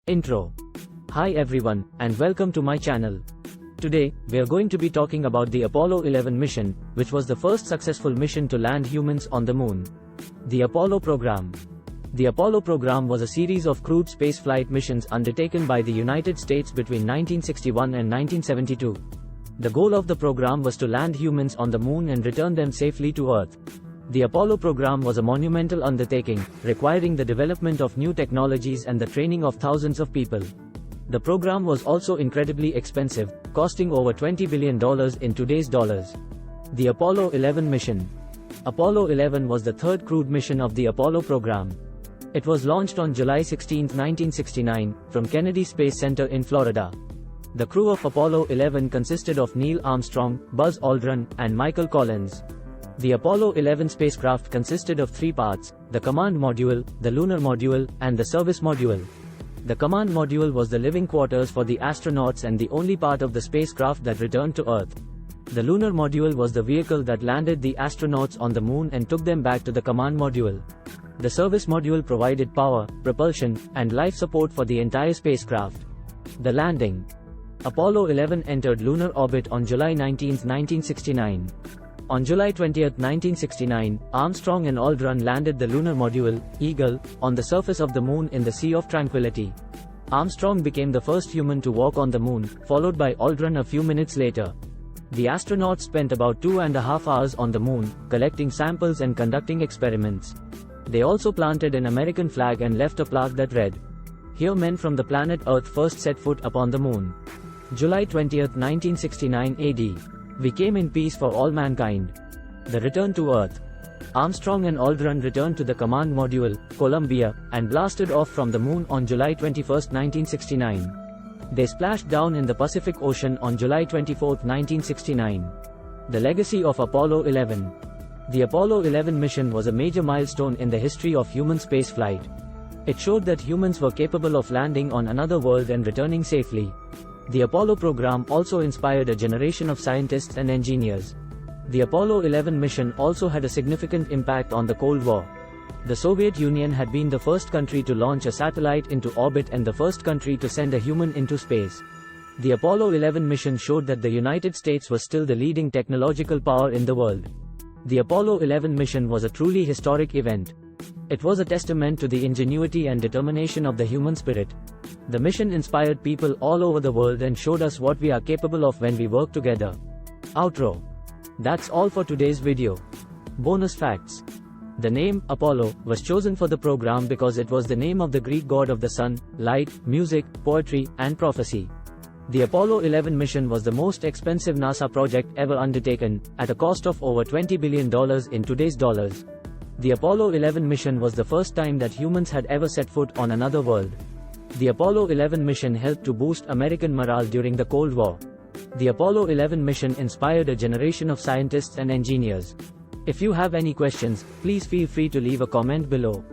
Intro. Hi everyone, and welcome to my channel. Today, we are going to be talking about the Apollo 11 mission, which was the first successful mission to land humans on the moon. The Apollo program. The Apollo program was a series of crewed spaceflight missions undertaken by the United States between 1961 and 1972. The goal of the program was to land humans on the moon and return them safely to Earth. The Apollo program was a monumental undertaking, requiring the development of new technologies and the training of thousands of people. The program was also incredibly expensive, costing over $20 billion in today's dollars. The Apollo 11 mission. Apollo 11 was the third crewed mission of the Apollo program. It was launched on July 16, 1969, from Kennedy Space Center in Florida. The crew of Apollo 11 consisted of Neil Armstrong, Buzz Aldrin, and Michael Collins. The Apollo 11 spacecraft consisted of three parts: the command module, the lunar module, and the service module. The command module was the living quarters for the astronauts and the only part of the spacecraft that returned to Earth. The lunar module was the vehicle that landed the astronauts on the moon and took them back to the command module. The service module provided power, propulsion, and life support for the entire spacecraft. The landing. Apollo 11 entered lunar orbit on July 19, 1969. On July 20, 1969, Armstrong and Aldrin landed the lunar module, Eagle, on the surface of the moon in the Sea of Tranquility. Armstrong became the first human to walk on the moon, followed by Aldrin a few minutes later. The astronauts spent about 2.5 hours on the moon, collecting samples and conducting experiments. They also planted an American flag and left a plaque that read, "Here men from the planet Earth first set foot upon the moon." July 20, 1969 AD. We came in peace for all mankind. The return to Earth. Armstrong and Aldrin returned to the command module, Columbia, and blasted off from the moon on July 21, 1969. They splashed down in the Pacific Ocean on July 24, 1969. The legacy of Apollo 11. The Apollo 11 mission was a major milestone in the history of human spaceflight. It showed that humans were capable of landing on another world and returning safely. The Apollo program also inspired a generation of scientists and engineers. The Apollo 11 mission also had a significant impact on the Cold War. The Soviet Union had been the first country to launch a satellite into orbit and the first country to send a human into space. The Apollo 11 mission showed that the United States was still the leading technological power in the world. The Apollo 11 mission was a truly historic event. It was a testament to the ingenuity and determination of the human spirit. The mission inspired people all over the world and showed us what we are capable of when we work together. Outro. That's all for today's video. Bonus facts. The name, Apollo, was chosen for the program because it was the name of the Greek god of the sun, light, music, poetry, and prophecy. The Apollo 11 mission was the most expensive NASA project ever undertaken, at a cost of over $20 billion in today's dollars. The Apollo 11 mission was the first time that humans had ever set foot on another world. The Apollo 11 mission helped to boost American morale during the Cold War. The Apollo 11 mission inspired a generation of scientists and engineers. If you have any questions, please feel free to leave a comment below.